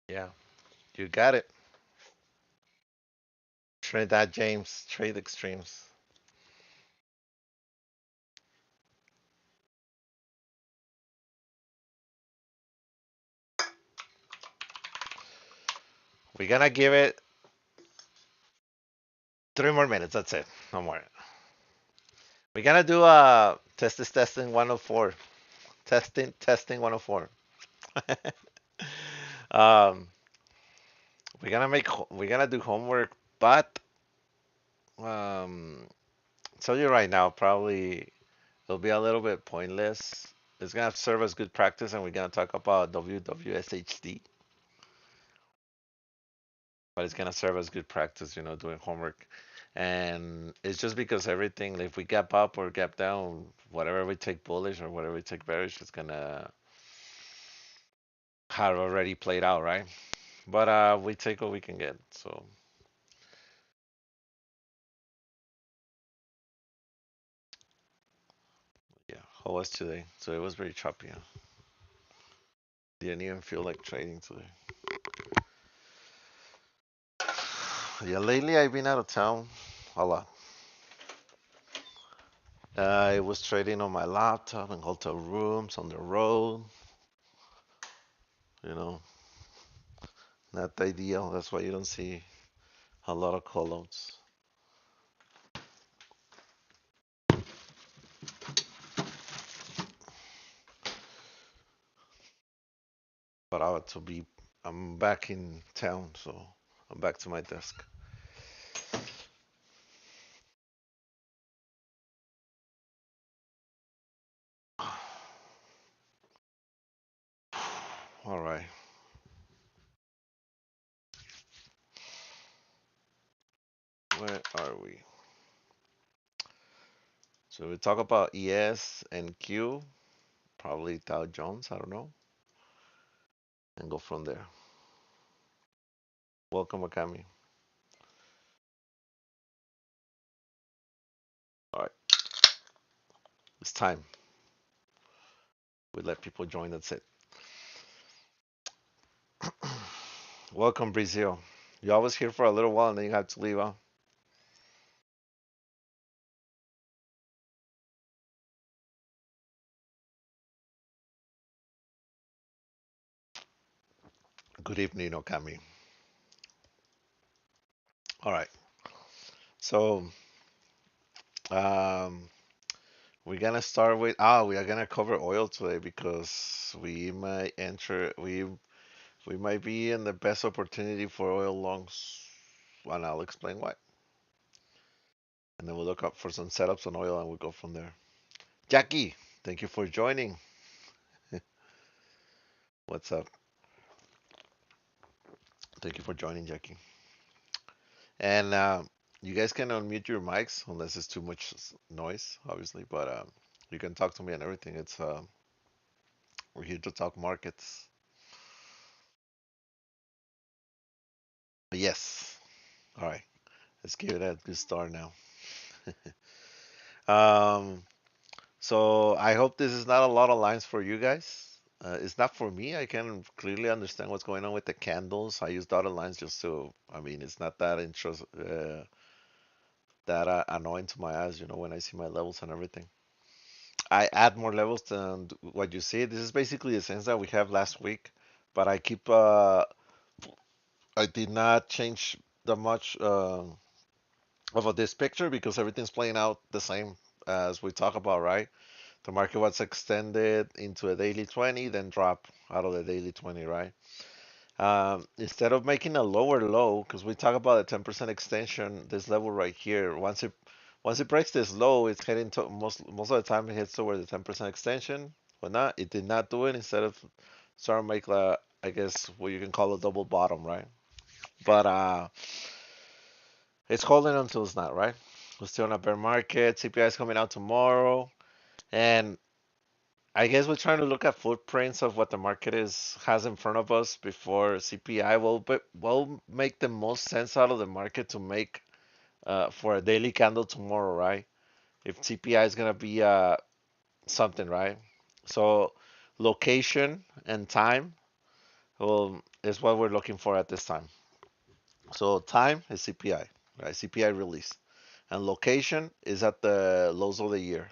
Yeah, you got it. Trinidad James, Trade Extremes. We're gonna give it 3 more minutes. That's it. No more. We're gonna do testing 104. Testing 104. um, we're gonna do homework, but tell you right now, probably it'll be a little bit pointless. It's gonna serve as good practice, and we're gonna talk about WWSHD, but it's gonna serve as good practice, doing homework. And it's just because everything, if we gap up or gap down, whatever we take bullish or whatever we take bearish, it's gonna have already played out, right? But we take what we can get. So yeah, how was today? So it was very choppy. Huh? Didn't even feel like trading today. Yeah, lately I've been out of town a lot. I was trading on my laptop in hotel rooms on the road. You know, not ideal. That's why you don't see a lot of call-outs. But I'm back in town, so I'm back to my desk. All right, where are we? So we talk about ES and Q, probably Dow Jones, I don't know, and go from there. Welcome, Akami. All right, it's time. We let people join. That's it. Welcome, Brazil. You always here for a little while and then you have to leave, huh? Good evening, Okami. All right. So, um, we're gonna start with we are gonna cover oil today because we might be in the best opportunity for oil longs, and I'll explain why. And then we'll look up for some setups on oil and we'll go from there. Jackie, thank you for joining. What's up? Thank you for joining, Jackie. And you guys can unmute your mics unless it's too much noise, obviously. But you can talk to me and everything. We're here to talk markets. Yes. All right. Let's give it a good start now. Um, so I hope this is not a lot of lines for you guys. It's not for me. I can clearly understand what's going on with the candles. I use dotted lines just to, I mean, it's not that annoying to my eyes, when I see my levels and everything. I add more levels than what you see. This is basically the sense that we have last week, but I did not change that much of this picture because everything's playing out the same as we talk about, right? The market was extended into a daily 20, then drop out of the daily 20, right? Instead of making a lower low, because we talk about a 10% extension, this level right here, once it breaks this low, it's heading to most of the time it hits toward the 10% extension. But not, it did not do it. Instead of starting to make I guess what you can call a double bottom, right? But it's holding until it's not, right? We're still in a bear market. CPI is coming out tomorrow, and I guess we're trying to look at footprints of what the market has in front of us before CPI will make the most sense out of the market to make for a daily candle tomorrow, right? If CPI is gonna be something, right? So location and time, well, is what we're looking for at this time. So time is CPI, right? CPI release. And location is at the lows of the year.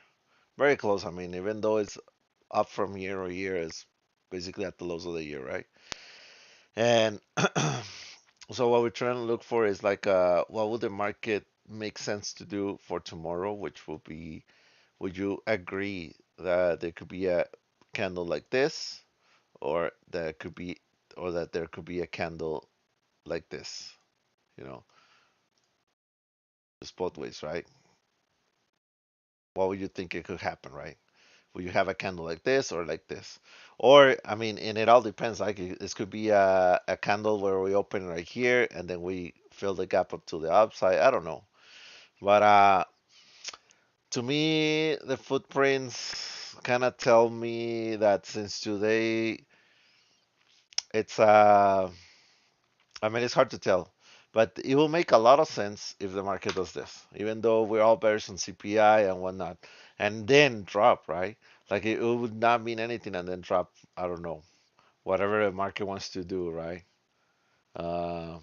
Very close. I mean, even though it's up from year or year, it's basically at the lows of the year, right? And so what we're trying to look for is like, what would the market make sense to do for tomorrow, which will be, would you agree that there could be a candle like this, or there could be, or that there could be a candle like this, you know, just both ways, right? What would you think it could happen, right? Will you have a candle like this or like this? Or, I mean, and it all depends. Like, this could be a candle where we open right here and then we fill the gap up to the upside. I don't know. But to me, the footprints kind of tell me that since today, it's, I mean, it's hard to tell. But it will make a lot of sense if the market does this, even though we're all bearish on CPI and whatnot, and then drop, right? Like it would not mean anything and then drop, I don't know, whatever the market wants to do, right? Uh,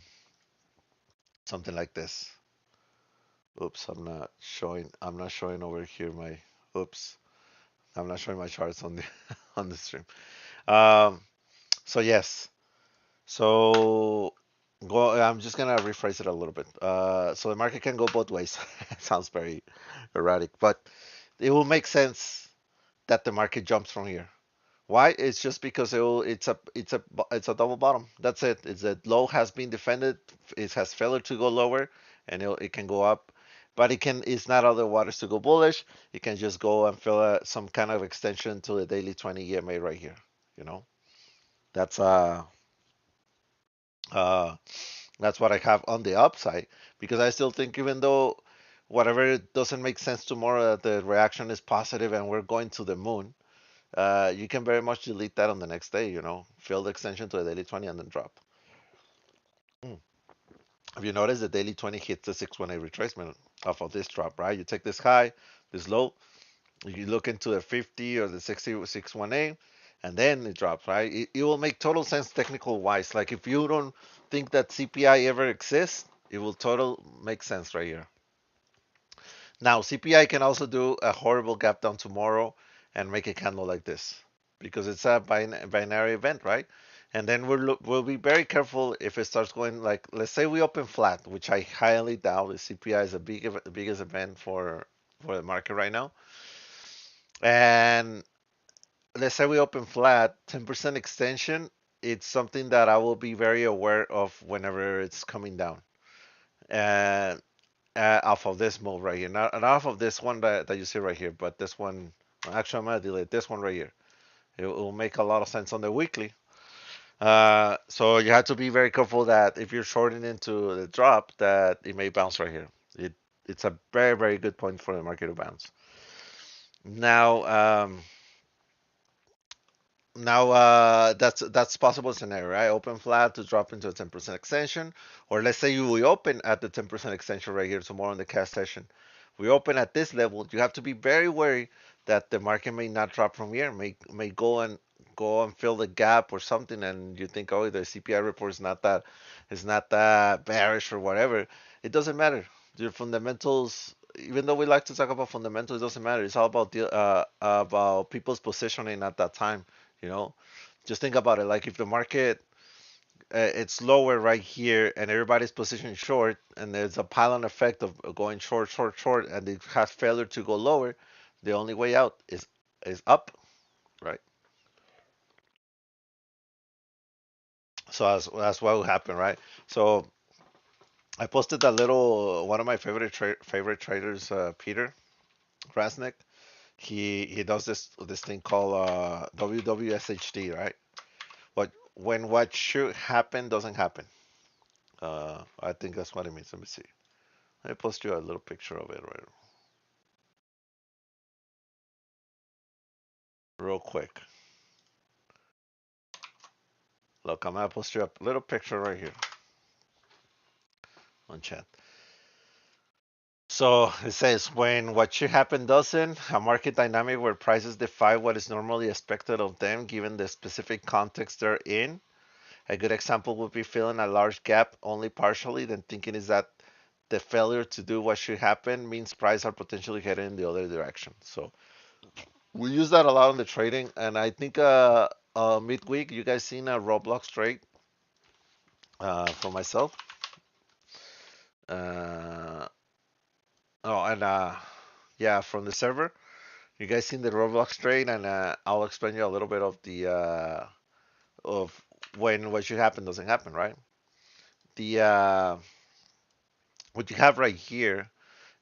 Something like this. Oops, I'm not showing over here my, oops, I'm not showing my charts on the on the stream. Um, so yes, so I'm just gonna rephrase it a little bit. So the market can go both ways. Sounds very erratic, but it will make sense that the market jumps from here. Why? It's just because it's a double bottom. That's it. It's that low has been defended. It has failed to go lower, and it can go up, but it's not other waters to go bullish. It can just go and fill some kind of extension to the daily 20 EMA right here. You know, that's uh that's what I have on the upside because I still think even though whatever doesn't make sense tomorrow, that the reaction is positive and we're going to the moon. You can very much delete that on the next day, fill the extension to a daily 20 and then drop. Mm. If you notice, the daily 20 hits the 618 retracement off of this drop, right? You take this high, this low, you look into the 50 or the 618, and then it drops, right? It will make total sense technical wise. Like if you don't think that CPI ever exists, it will total make sense right here. Now, CPI can also do a horrible gap down tomorrow and make a candle like this because it's a binary event, right? And then we'll be very careful if it starts going like, let's say we open flat, which I highly doubt. The CPI is the biggest event for the market right now. And let's say we open flat, 10% extension. It's something that I will be very aware of whenever it's coming down. And off of this move right here. Not off of this one that you see right here, but this one. Actually, I'm gonna delete this one right here. It will make a lot of sense on the weekly. So you have to be very careful that if you're shorting into the drop, that it may bounce right here. It's a very very good point for the market to bounce. Now, that's possible scenario, right? Open flat to drop into a 10% extension, or let's say we open at the 10% extension right here tomorrow in the cash session. We open at this level. You have to be very wary that the market may not drop from here, may go and fill the gap or something, and you think, oh, the CPI report is not that bearish or whatever. It doesn't matter. Your fundamentals, even though we like to talk about fundamentals, it doesn't matter. It's all about people's positioning at that time. You know, just think about it. Like if the market it's lower right here and everybody's positioned short, and there's a pylon effect of going short, short, short, and it has failure to go lower, the only way out is up, right? So that's what will happen, right? So I posted that little one of my favorite traders, Peter Krasnick. He does this thing called WWSHD, right? What should happen doesn't happen. I think that's what it means. Let me see. Let me post you a little picture of it right real quick. Look, I'm gonna post you a little picture right here on chat. So it says when what should happen doesn't, a market dynamic where prices defy what is normally expected of them given the specific context they're in. A good example would be filling a large gap only partially, then thinking is that the failure to do what should happen means prices are potentially heading in the other direction. So we use that a lot in the trading, and I think midweek you guys seen a Roblox trade for myself. Uh, oh, and yeah, from the server. You guys seen the Roblox trade, and I'll explain you a little bit of the of when what should happen doesn't happen, right? The what you have right here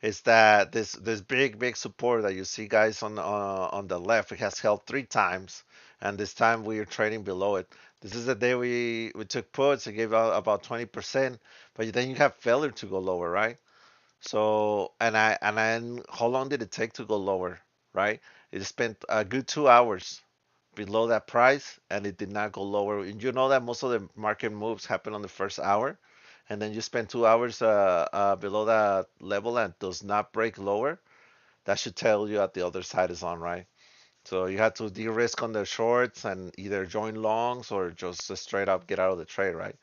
is that this big support that you see guys on the left, it has held 3 times, and this time we are trading below it. This is the day we took puts, it gave out about 20%, but then you have failure to go lower, right? So and then how long did it take to go lower, right? It spent a good 2 hours below that price and it did not go lower. And you know that most of the market moves happen on the first hour, and then you spend 2 hours below that level and does not break lower. That should tell you that the other side is on, right? So you have to de-risk on the shorts and either join longs or just straight up get out of the trade, right?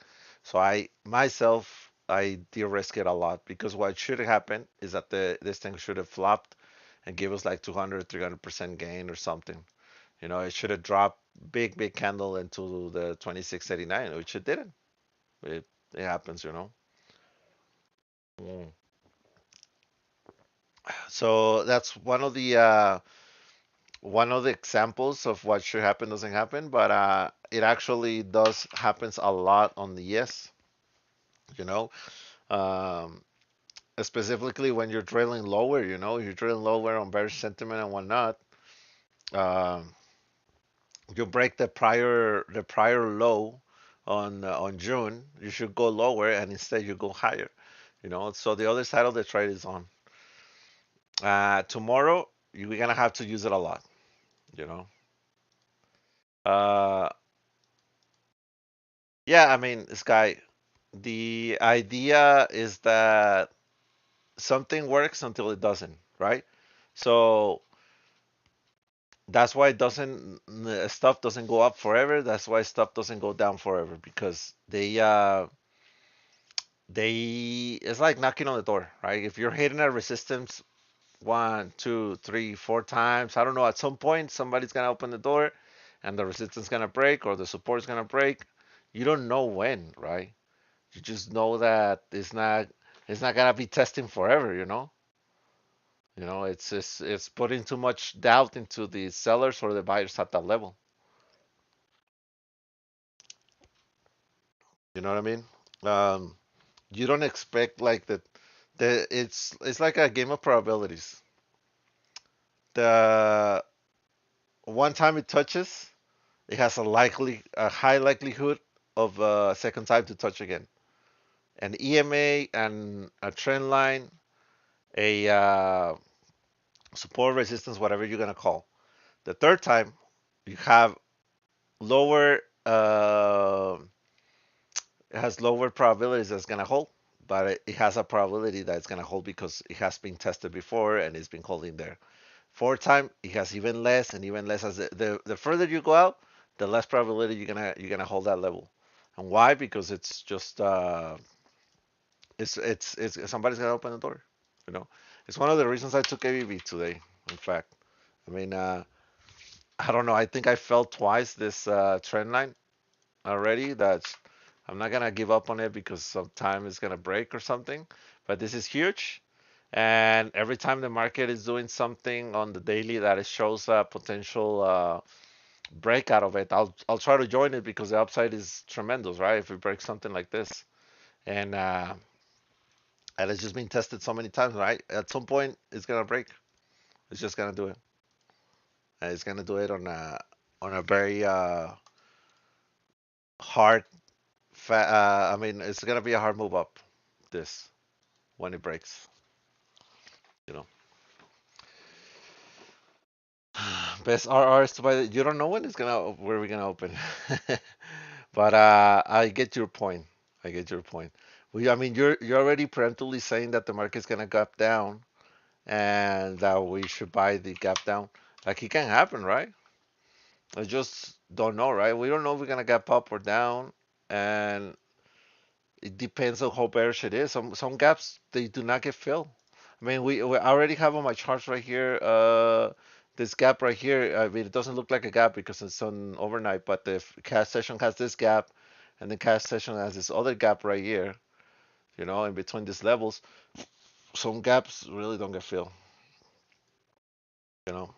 So I myself I de-risk it a lot because what should happen is that this thing should have flopped and give us like 200, 300% gain or something. You know, it should have dropped big candle into the 26.89, which it didn't. It happens, you know. Mm. So that's one of the examples of what should happen doesn't happen, but it actually does happens a lot on the yes, you know. Um, Specifically when you're drilling lower, you know, you're drilling lower on bearish sentiment and whatnot. Um, you break the prior low on June, you should go lower and instead you go higher. You know, so the other side of the trade is on. Tomorrow we're gonna have to use it a lot. You know. Uh, yeah, I mean, Sky. The idea is that something works until it doesn't, right? So that's why it doesn't stuff doesn't go up forever. That's why stuff doesn't go down forever because they it's like knocking on the door, right? If you're hitting a resistance 1, 2, 3, 4 times, I don't know, at some point somebody's gonna open the door and the resistance gonna break or the support's gonna break. You don't know when, right? You just know that it's not gonna be testing forever, you know? You know, it's putting too much doubt into the sellers or the buyers at that level. You know what I mean? Um, you don't expect like it's like a game of probabilities. The one time it touches, it has a high likelihood of a second time to touch again. An EMA and a trend line, a support resistance, whatever you're gonna call. The third time, you have lower, it has lower probabilities that it's gonna hold, but it has a probability that it's gonna hold because it has been tested before and it's been holding there. Fourth time, it has even less and even less. As the further you go out, the less probability you're gonna hold that level. And why? Because it's just it's somebody's gonna open the door. You know, it's one of the reasons I took ABB today. In fact, I mean, I don't know. I think I felt twice this trend line already. That's I'm not gonna give up on it because sometime it's gonna break or something. But this is huge, and every time the market is doing something on the daily that it shows a potential break out of it, I'll try to join it because the upside is tremendous, right? If we break something like this, and it's just been tested so many times, right? At some point, it's gonna break. It's just gonna do it, and it's gonna do it on a very hard. I mean, it's gonna be a hard move up. This when it breaks, you know. Best RRs to buy. You don't know when it's gonna where we're gonna open, but I get your point. I get your point. I mean, you're already preemptively saying that the market's gonna gap down and that we should buy the gap down. Like it can happen, right? I just don't know, right? We don't know if we're gonna gap up or down, and it depends on how bearish it is. Some gaps they do not get filled. I mean, we already have on my charts right here. This gap right here. I mean, it doesn't look like a gap because it's on overnight, but the cash session has this gap, and the cash session has this other gap right here. You know, in between these levels, some gaps really don't get filled. You know,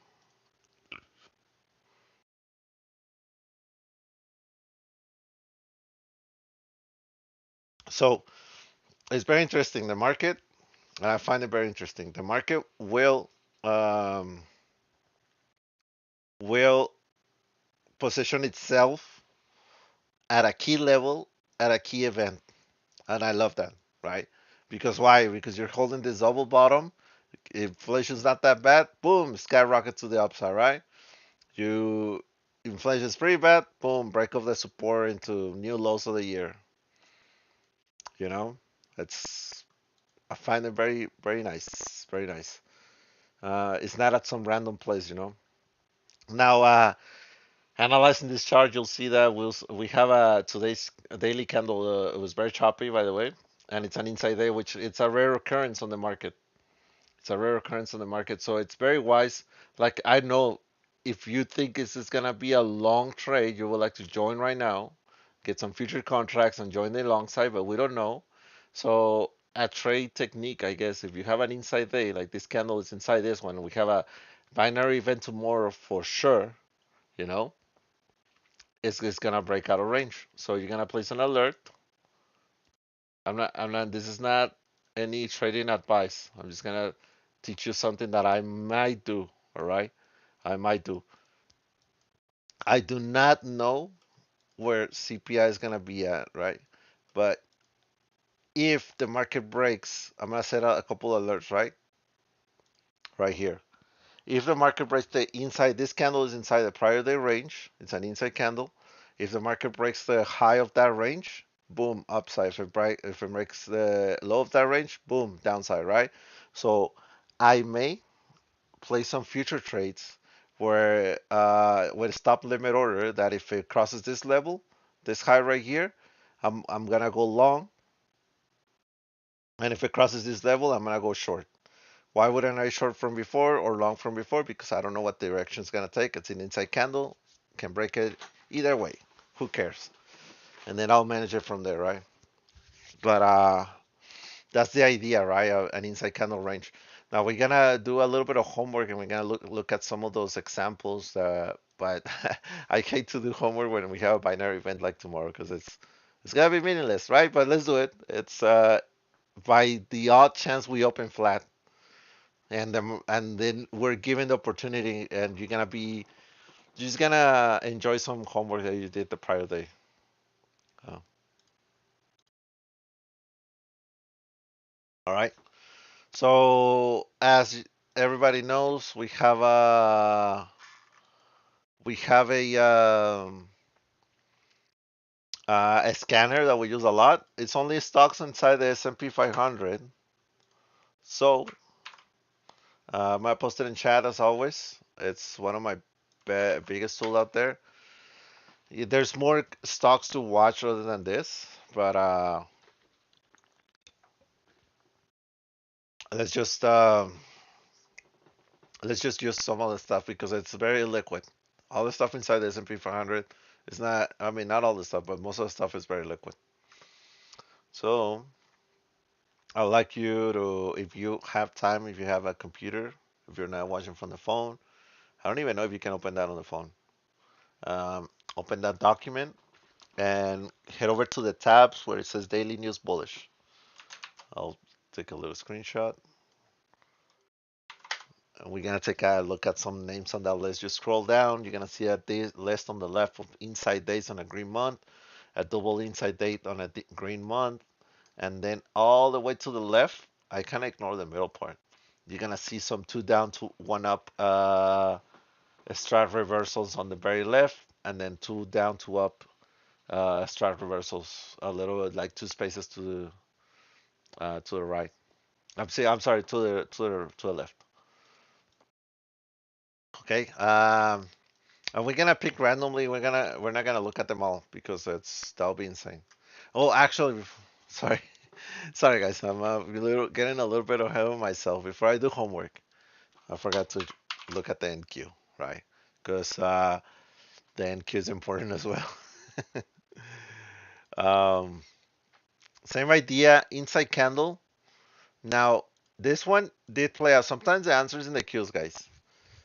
so it's very interesting. The market, and I find it very interesting. The market um, will position itself at a key level at a key event. And I love that, right? Because why? Because you're holding this double bottom. Inflation's not that bad. Boom, skyrocket to the upside, right? You Inflation's pretty bad. Boom, break off the support into new lows of the year. You know, it's I find it very very nice, very nice. It's not at some random place, you know. Now, analyzing this chart, you'll see that we have a today's daily candle. It was very choppy, by the way, and it's an inside day, which it's a rare occurrence on the market. It's a rare occurrence on the market, so it's very wise. Like I know, if you think this is gonna be a long trade, you would like to join right now, get some future contracts and join the long side, but we don't know. So a trade technique, I guess, if you have an inside day, like this candle is inside this one, we have a binary event tomorrow for sure. You know, it's gonna break out of range. So you're gonna place an alert. I'm not. This is not any trading advice. I'm just gonna teach you something that I might do. All right, I might do. I do not know where CPI is gonna be at, right? But if the market breaks, I'm gonna set out a couple alerts, right? Right here. If the market breaks the inside, this candle is inside the prior day range. It's an inside candle. If the market breaks the high of that range, boom, upside. If it breaks the low of that range, boom, downside, right? So I may play some future trades where with stop limit order that if it crosses this level, this high right here, I'm gonna go long, and if it crosses this level, I'm gonna go short. Why wouldn't I short from before or long from before? Because I don't know what direction it's gonna take. It's an inside candle, can break it either way. Who cares? And then I'll manage it from there, right? But that's the idea, right? An inside candle range. Now we're gonna do a little bit of homework and we're gonna look at some of those examples. But I hate to do homework when we have a binary event like tomorrow because it's gonna be meaningless, right? But let's do it. It's by the odd chance we open flat, and then we're given the opportunity, and you're just gonna enjoy some homework that you did the prior day. Uh, all right. So as everybody knows, we have a scanner that we use a lot. It's only stocks inside the S&P 500. So I posted in chat as always. It's one of my biggest tool out there. There's more stocks to watch other than this, but let's just um, let's just use some of the stuff because it's very liquid. All the stuff inside the S&P 500 is not. I mean, not all the stuff, but most of the stuff is very liquid. So I would like you to, if you have time, if you have a computer, if you're not watching from the phone, I don't even know if you can open that on the phone. Um, Open that document and head over to the tabs where it says Daily News Bullish. I'll take a little screenshot. And we're gonna take a look at some names on that list. Just scroll down. You're gonna see a day list on the left of inside days on a green month, a double inside date on a green month, and then all the way to the left. I kind of ignore the middle part. You're gonna see some two down, two one up strat reversals on the very left, and then two down, two up strat reversals. A little like two spaces to. to the right. I'm sorry, to the left. Okay. And we're gonna pick randomly. We're not gonna look at them all because that'll be insane. Oh, actually, sorry, sorry guys, I'm getting a little bit ahead of myself. Before I do homework, I forgot to look at the NQ, right? Because the NQ is important as well. Um, Same idea, inside candle. Now, this one did play out. Sometimes the answers in the Qs, guys.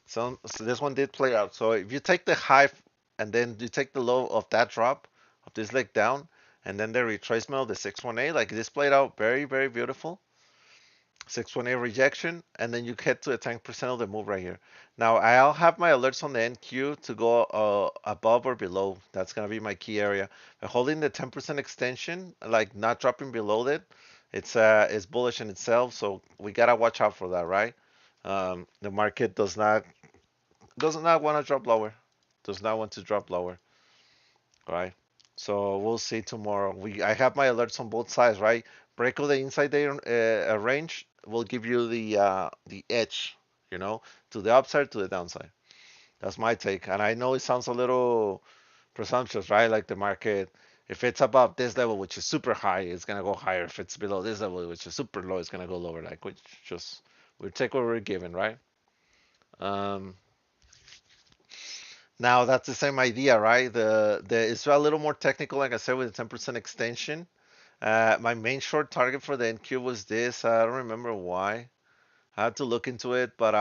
So this one did play out. So if you take the high and then you take the low of that drop of this leg down, and then the retracement of the 618, like this played out very, very beautiful. 618 rejection, and then you get to a 10% of the move right here. Now I'll have my alerts on the NQ to go above or below. That's gonna be my key area. But holding the 10% extension, like not dropping below it, it's bullish in itself. So we gotta watch out for that, right? The market does not want to drop lower. Does not want to drop lower, right? So we'll see tomorrow. I have my alerts on both sides, right? Break of the inside there range will give you the edge, you know, to the upside, to the downside. That's my take. And I know it sounds a little presumptuous, right? Like the market, if it's above this level, which is super high, it's gonna go higher. If it's below this level, which is super low, it's gonna go lower. Like which just we take what we're given, right? Um, Now that's the same idea, right? The it's a little more technical, like I said, with the 10% extension. My main short target for the NQ was this. I don't remember why. I had to look into it, but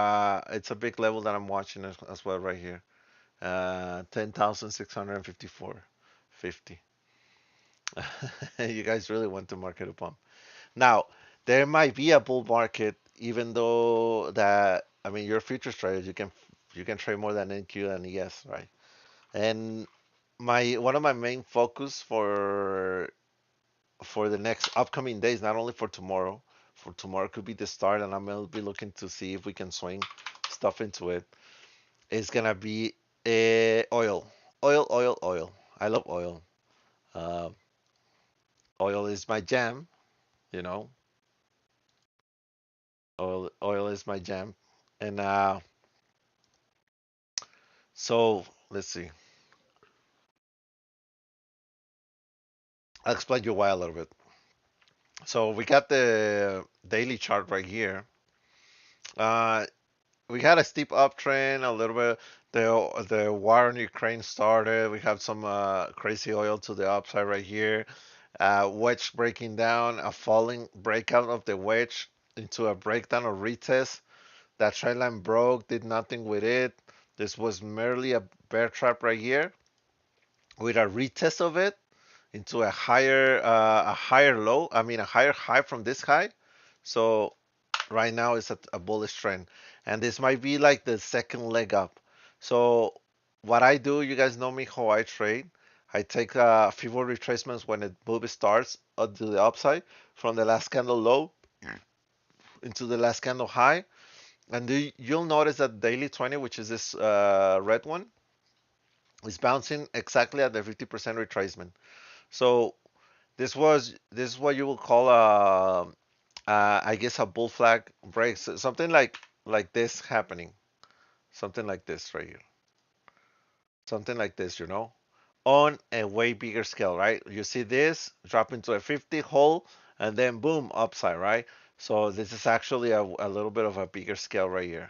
it's a big level that I'm watching as well right here. 10,654.50. You guys really want to market a pump. Now, there might be a bull market, even though that I mean, you're a futures trader, you can trade more than NQ and ES, right? And my one of my main focus for the next upcoming days, not only for tomorrow could be the start, and I'm gonna be looking to see if we can swing stuff into it. It's gonna be oil, oil. I love oil. Uh, Oil is my jam, you know. Oil is my jam, and so let's see. I'll explain you why a little bit. So we got the daily chart right here. Uh, we had a steep uptrend, a little bit. The war in Ukraine started. We have some crazy oil to the upside right here. Wedge breaking down, a falling breakout of the wedge into a breakdown or retest. That trend line broke, did nothing with it. This was merely a bear trap right here with a retest of it into a higher low. I mean a higher high from this high. So right now it's at a bullish trend, and this might be like the second leg up. So what I do, you guys know me how I trade. I take few retracements when the move starts to the upside from the last candle low into the last candle high, and you'll notice that daily 20, which is this red one, is bouncing exactly at the 50% retracement. So this is what you will call I guess a bull flag break, something like this happening, something like this right here, something like this, on a way bigger scale, right? You see this drop into a 50 hole and then boom, upside, right? So this is actually a little bit of a bigger scale right here,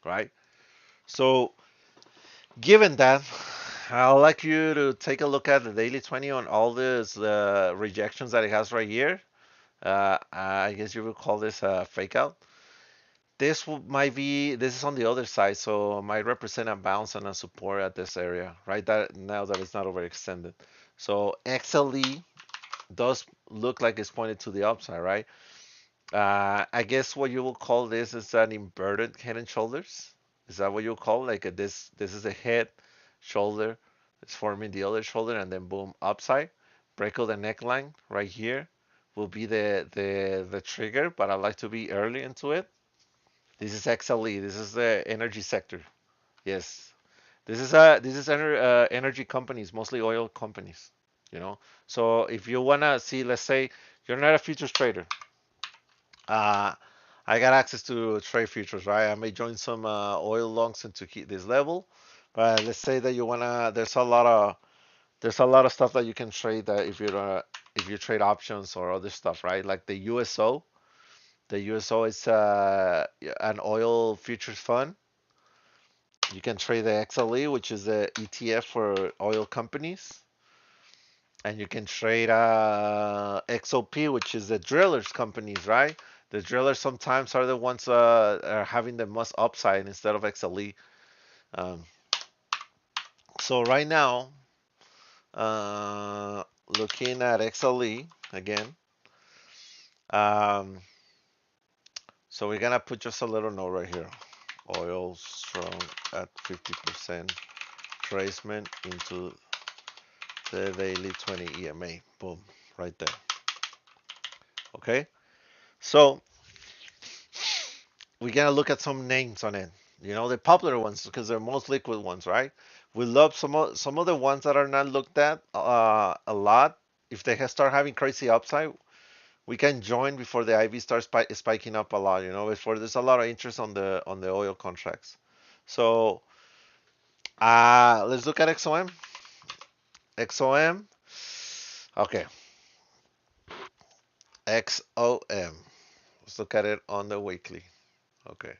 right? So given that, I'd like you to take a look at the daily 20 on all these rejections that it has right here. I guess you would call this a fake out. This is on the other side, so might represent a bounce and a support at this area, right? That now that it's not overextended. So XLE does look like it's pointed to the upside, right? I guess what you will call this is an inverted head and shoulders. Is that what you call like this is a head, shoulder, it's forming the other shoulder, and then boom, upside. Break of the neckline right here will be the trigger, but I like to be early into it. This is XLE. This is the energy sector. Yes. Energy companies, mostly oil companies. So if you wanna see, let's say You're not a futures trader. Uh, I got access to trade futures, right? I may join some oil longs into this level, but let's say that you wanna. There's a lot of stuff that you can trade that if you trade options or other stuff, right? Like the USO. The USO is an oil futures fund. You can trade the XLE, which is the ETF for oil companies, and you can trade XOP, which is the drillers companies, right? The drillers sometimes are the ones are having the most upside instead of XLE. Um, so right now, uh, looking at XLE again, um, so we're gonna put just a little note right here. Oil strong at 50% tracement into the daily 20 EMA. Boom, right there. Okay, so we gotta look at some names on it. You know, the popular ones because they're most liquid ones, right? We love some of the ones that are not looked at a lot. If they start having crazy upside, we can join before the IV starts spiking up a lot. You know, before there's a lot of interest on the oil contracts. So let's look at XOM. XOM. Okay, XOM. Let's look at it on the weekly. Okay,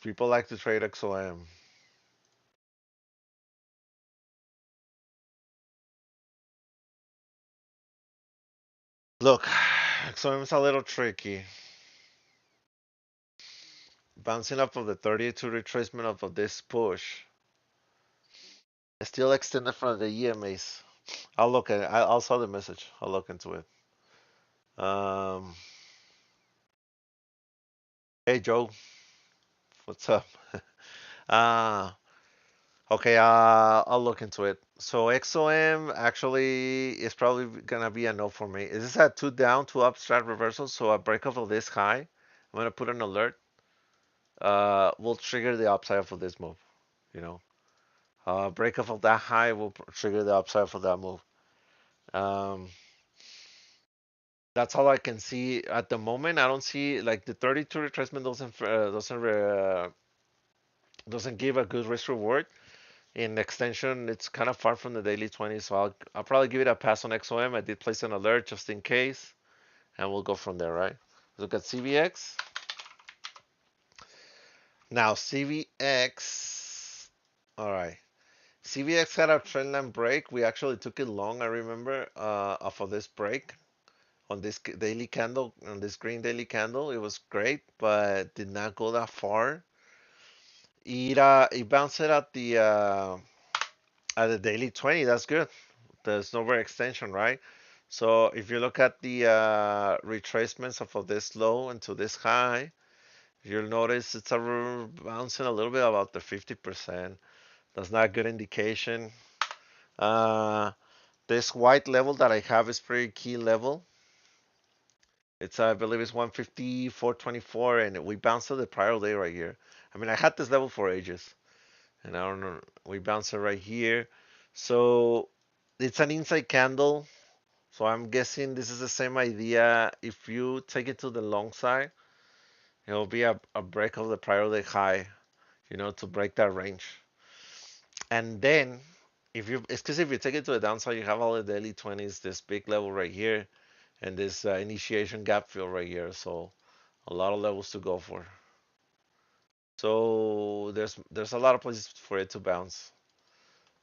people like to trade XOM. Look, XOM is a little tricky. Bouncing up of the 32 retracement of this push. Still extended from the EMAs. I'll look at it. I'll saw the message. I'll look into it. Um, hey Joe, what's up? Uh, okay, I'll look into it. So XOM actually is probably gonna be a no for me. Is this a two down, two up strat reversal? So a breakup of this high. I'm gonna put an alert. Will trigger the upside for this move. You know, breakup of that high will trigger the upside for that move. Um, that's all I can see at the moment. I don't see like the 32 retracement doesn't give a good risk reward. In extension, it's kind of far from the daily 20, so I'll probably give it a pass on XOM. I did place an alert just in case, and we'll go from there, right? Look at CVX. Now CVX. All right. CVX had a trendline break. We actually took it long, I remember, off of this break on this daily candle, on this green daily candle. It was great, but did not go that far. It bounced it at the daily 20. That's good. There's no extension, right? So if you look at the retracements of this low into this high, you'll notice it's bouncing a little bit about the 50%. That's not a good indication. Uh, this white level that I have is pretty key level. It's I believe it's 150, 424, and we bounced it the prior day right here. I mean, I had this level for ages, and I don't know, we bounced it right here. So it's an inside candle. So I'm guessing this is the same idea. If you take it to the long side, it will be a break of the prior day high, to break that range. And then it's because if you take it to the downside, you have all the daily 20s, this big level right here, and this initiation gap fill right here. So a lot of levels to go for. So there's a lot of places for it to bounce.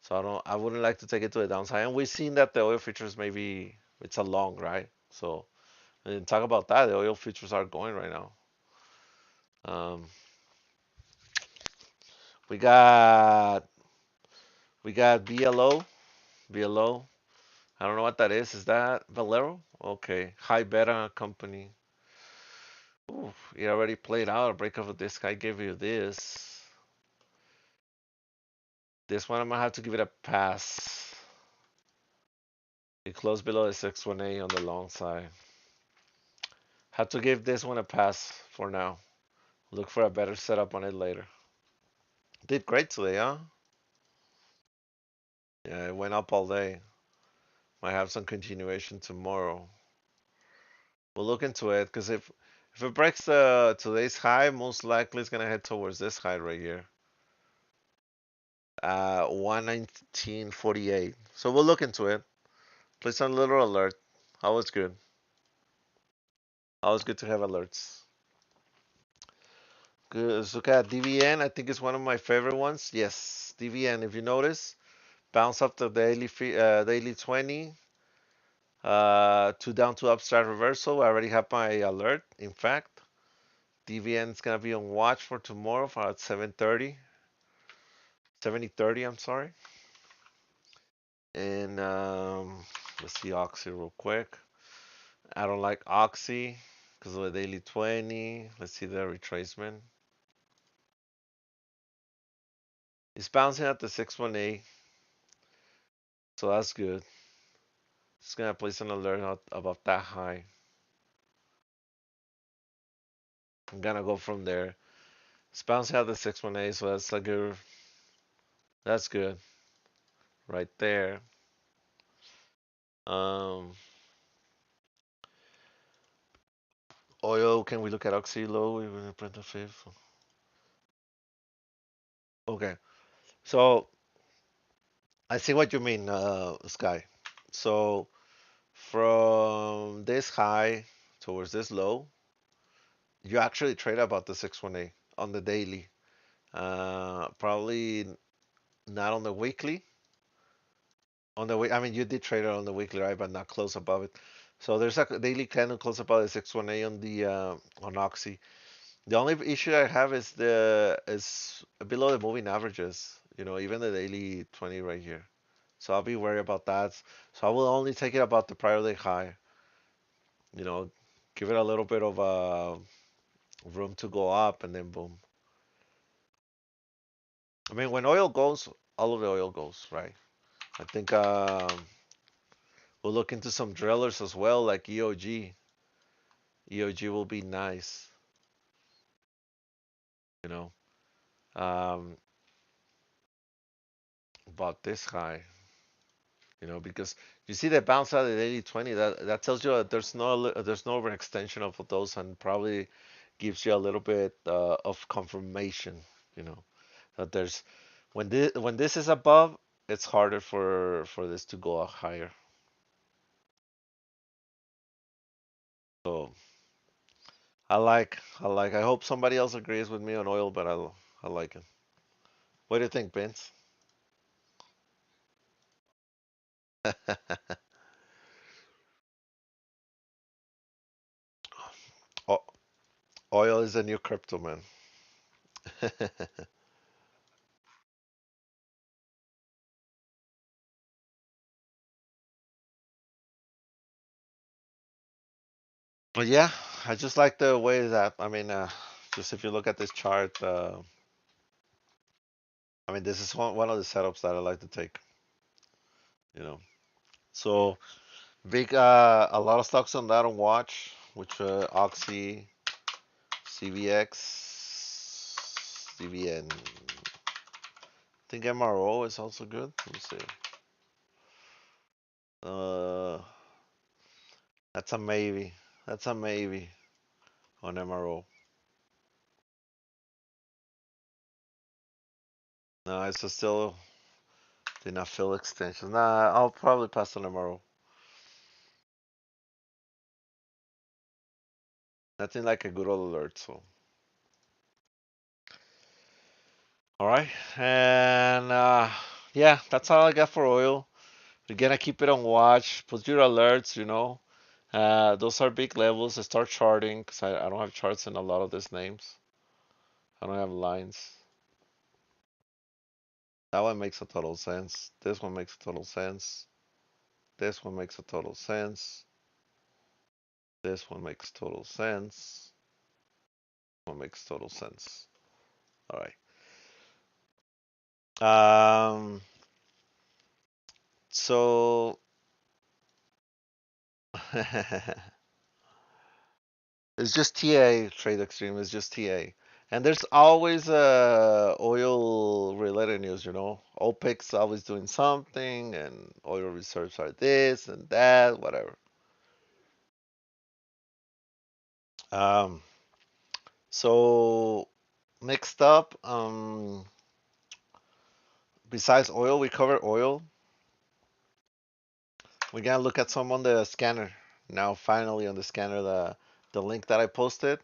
So I wouldn't like to take it to the downside. And we've seen that the oil futures maybe it's a long, right? So and talk about that, the oil futures are going right now. Um, we got we got BLO. I don't know what that is. Is that Valero? Okay, high beta company. Ooh, it already played out. A breakup of this guy gave you this. This one I'm gonna have to give it a pass. It closed below the 618 on the long side. Have to give this one a pass for now. Look for a better setup on it later. Did great today, huh? Yeah, it went up all day. Might have some continuation tomorrow. We'll look into it because if it breaks today's high, most likely it's gonna head towards this high right here. 119.48. So we'll look into it. Place on a little alert. Always good. Always good to have alerts. Good. Let's look at DVN. I think it's one of my favorite ones. Yes, DVN. If you notice, bounce up the daily 20 to down to upside reversal. I already have my alert. In fact, DVN is gonna be on watch for tomorrow for at 7:30, 70:30. I'm sorry. And let's see Oxy real quick. I don't like Oxy because of the daily 20. Let's see the retracement. It's bouncing at the 618, so that's good. Just gonna place an alert out about that high. I'm gonna go from there. It's bouncing at the 618, so that's a good. That's good right there. Um, Oil. Can we look at Oxy low? We will print the fifth. Okay, so I see what you mean, Sky. So from this high towards this low, you actually trade about the 618 on the daily. Probably not on the weekly. On the week, I mean, you did trade it on the weekly, right? But not close above it. So there's a daily candle close above the 618 on the on Oxy. The only issue I have is below the moving averages. Even the daily 20 right here. So I'll be worried about that. So I will only take it about the prior day high. You know, give it a little bit of room to go up, and then boom. I mean, when oil goes, all of the oil goes, right? I think we'll look into some drillers as well, like EOG. EOG will be nice, you know. Um, about this high, because you see that bounce out at 80-20. That tells you that there's no overextension of those, and probably gives you a little bit of confirmation, you know, that there's when this is above, it's harder for this to go up higher. So I hope somebody else agrees with me on oil, but I like it. What do you think, Vince? O- Oil is a new crypto, man. But yeah, I just like the way that, I mean, just if you look at this chart, I mean, this is one of the setups that I like to take, you know. So big, a lot of stocks on that on watch, which Oxy, CVX, CVN. I think MRO is also good. Let me see. Uh, that's a maybe. That's a maybe on MRO. No, it's a still did not fill extension. Nah, I'll probably pass on MRO. Nothing like a good old alert. So, all right, and yeah, that's all I got for oil. We're gonna keep it on watch. Put your alerts. Those are big levels. I start charting because I don't have charts in a lot of these names. I don't have lines. That one makes a total sense. This one makes a total sense. This one makes a total sense. This one makes total sense. One makes total sense. All right. So it's just TA, Trade Extreme. It's just TA. And there's always oil related news, you know. OPEC's always doing something, and oil reserves are this and that, whatever. Um, so next up, besides oil, we cover oil. We gotta look at some on the scanner. Now, finally, on the scanner, the link that I posted.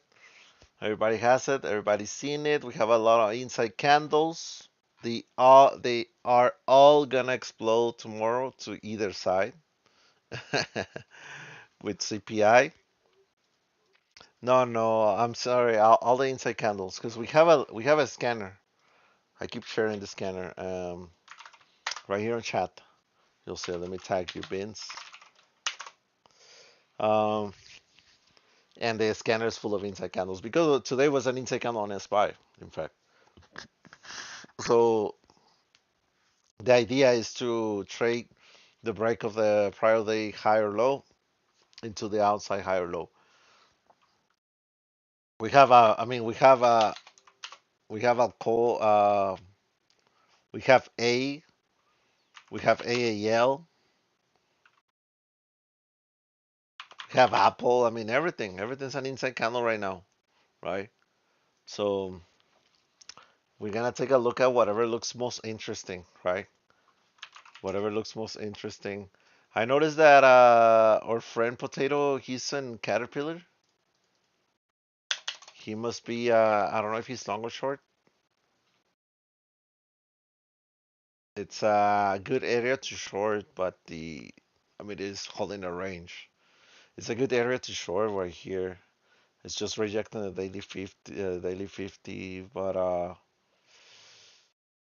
Everybody has it. Everybody's seen it. We have a lot of inside candles. They are all gonna explode tomorrow to either side with CPI. No, no, I'm sorry. All the inside candles because we have a scanner. I keep sharing the scanner. Right here on chat. You'll see. Let me tag you, Bins. Um, and the scanner is full of inside candles because today was an inside candle on SPY, in fact. So the idea is to trade the break of the prior day higher low into the outside higher low. I mean, we have a call, we have we have AAL, we have Apple. I mean, everything's an inside candle right now, right? So we're gonna take a look at whatever looks most interesting, right? Whatever looks most interesting. I noticed that our friend Potato, he's in Caterpillar. He must be, I don't know if he's long or short. It's a good area to short, but I mean, it is holding a range. It's a good area to short right here. It's just rejecting the daily 50, but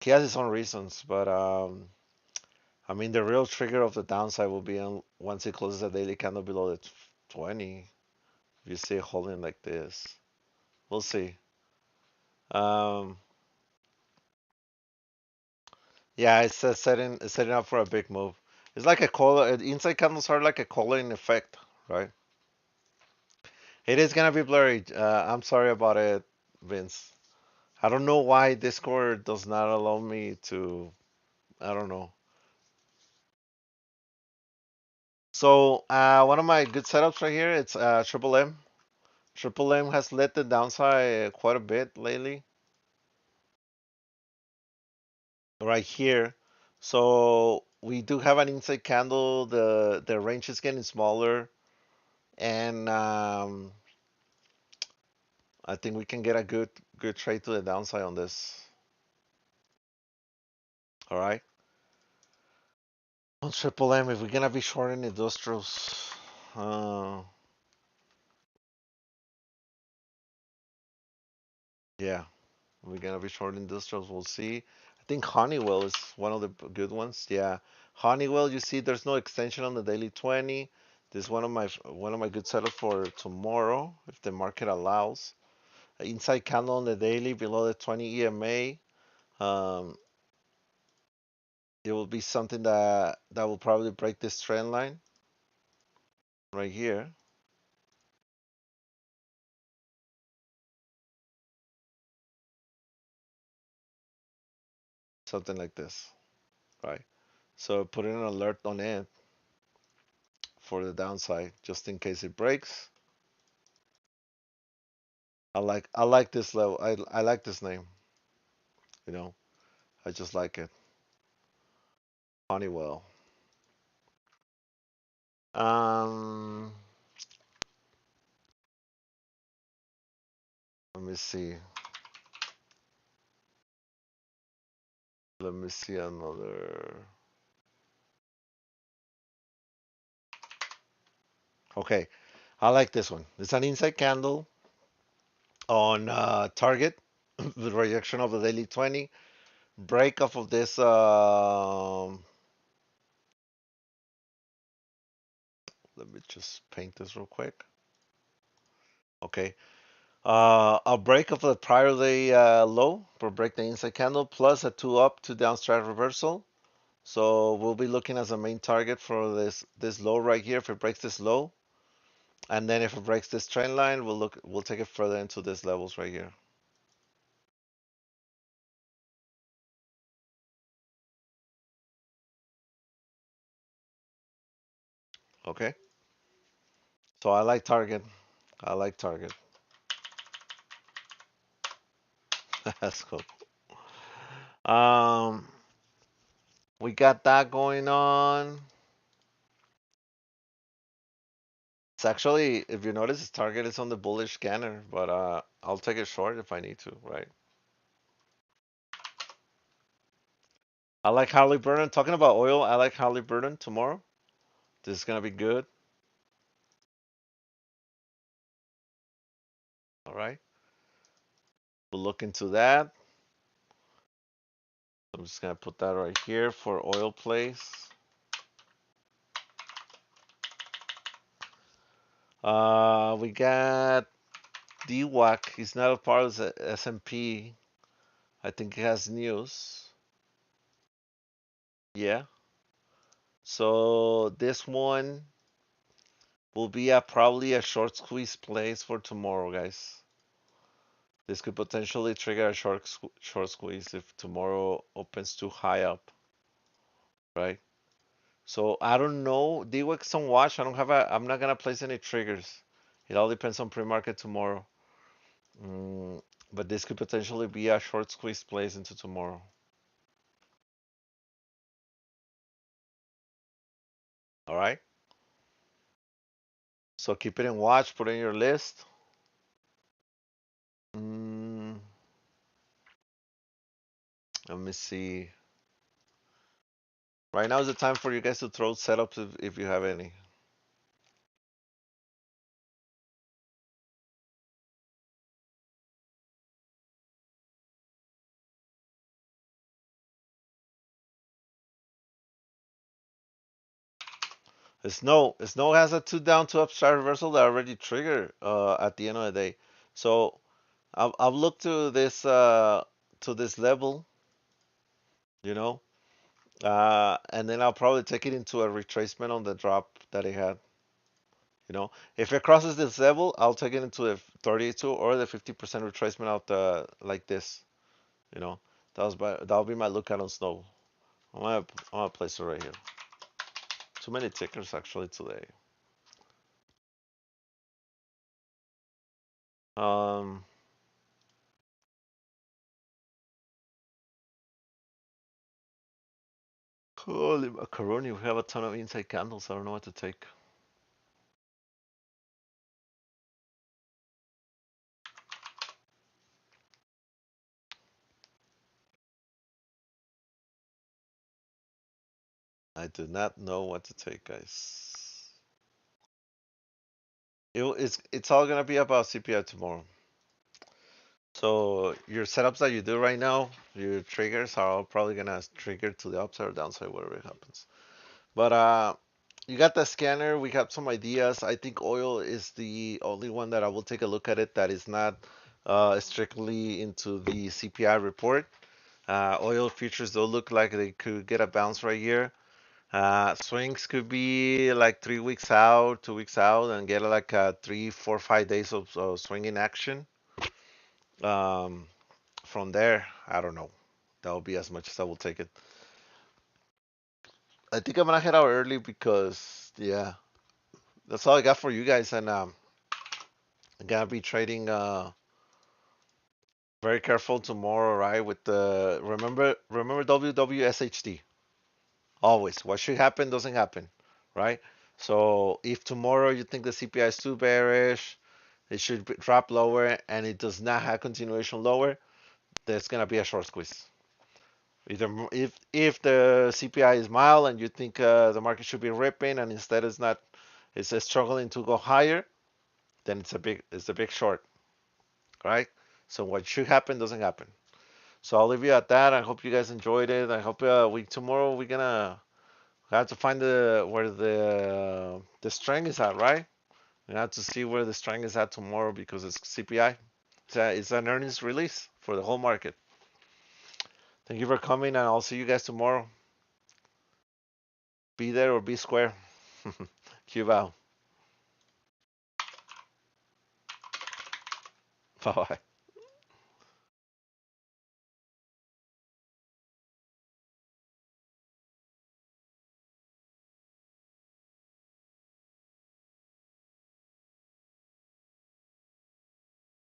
he has his own reasons. But I mean, the real trigger of the downside will be once it closes the daily candle below the 20. If you see it holding like this, we'll see. Um, yeah, it's setting up for a big move. It's like a color. Inside candles are like a coloring effect, right? It is gonna be blurry. I'm sorry about it, Vince. I don't know why Discord does not allow me to. I don't know. So one of my good setups right here, it's Triple M. Triple M has led the downside quite a bit lately, right here. So we do have an inside candle. The range is getting smaller, and I think we can get a good trade to the downside on this. All right. On Triple M, if we're gonna be shorting industrials, uh, yeah, we're gonna be short industrials. We'll see. I think Honeywell is one of the good ones. Yeah, Honeywell. You see, there's no extension on the daily 20. This is one of my good setups for tomorrow, if the market allows. Inside candle on the daily below the 20 EMA. Um, it will be something that will probably break this trend line right here, something like this, right? So put an alert on it for the downside, just in case it breaks. I like this level. I like this name. You know, I just like it. Honeywell. Um, let me see. Let me see another. Okay, I like this one. It's an inside candle on target with rejection of the daily 20. Break off of this. Let me just paint this real quick. Okay. A break of the prior day low for break the inside candle plus a two up, two down strike reversal. So we'll be looking as a main target for this low right here. If it breaks this low, and then if it breaks this trend line, we'll take it further into these levels right here. Okay. So I like Target. I like Target. That's cool. Um, we got that going on. It's actually, if you notice, Target is on the bullish scanner, but I'll take it short if I need to, right? I like Halliburton. Talking about oil, I like Halliburton tomorrow. This is gonna be good. All right. We'll look into that. I'm just gonna put that right here for oil plays. We got DWAC. He's not a part of the S&P. I think he has news. Yeah. So this one will be probably a short squeeze place for tomorrow, guys. This could potentially trigger a short squeeze if tomorrow opens too high up, right? So I don't know. DWAC's on watch. I'm not gonna place any triggers. It all depends on pre-market tomorrow. Mm, but this could potentially be a short squeeze place into tomorrow. All right. So keep it in watch. Put it in your list. Mm, let me see. Right now is the time for you guys to throw setups if you have any. Snow has a two down, two up strike reversal that already triggered at the end of the day. So I've looked to this level, you know, and then I'll probably take it into a retracement on the drop that it had. You know, if it crosses this level, I'll take it into the 32 or the 50% retracement out like this. You know, that'll be my lookout on Snow. I'm gonna place it right here. Too many tickers actually today. Um, Holy macaroni, we have a ton of inside candles. I don't know what to take. I do not know what to take, guys. It's all gonna be about CPI tomorrow. So your setups that you do right now, your triggers are all probably gonna trigger to the upside or downside, whatever it happens. But you got the scanner. We got some ideas. I think oil is the only one that I will take a look at it that is not strictly into the CPI report. Oil futures do look like they could get a bounce right here. Swings could be like 3 weeks out, 2 weeks out, and get like 3, 4, 5 days of swinging action. Um, from there, I don't know. That will be as much as I will take it. I think I'm gonna head out early because yeah, that's all I got for you guys, and I'm gonna be trading. Very careful tomorrow, right? With the remember WWSHD. Always, what should happen doesn't happen, right? So if tomorrow you think the CPI is too bearish, it should drop lower, and it does not have continuation lower, there's gonna be a short squeeze. Either if the CPI is mild and you think the market should be ripping, and instead it's struggling to go higher, then it's a big short, right? So what should happen doesn't happen. So I'll leave you at that. I hope you guys enjoyed it. I hope we tomorrow we're gonna have to find where the strength is at, right? We have to see where the strength is at tomorrow because it's CPI. It's an earnings release for the whole market. Thank you for coming, and I'll see you guys tomorrow. Be there or be square. Cube out. Bye bye.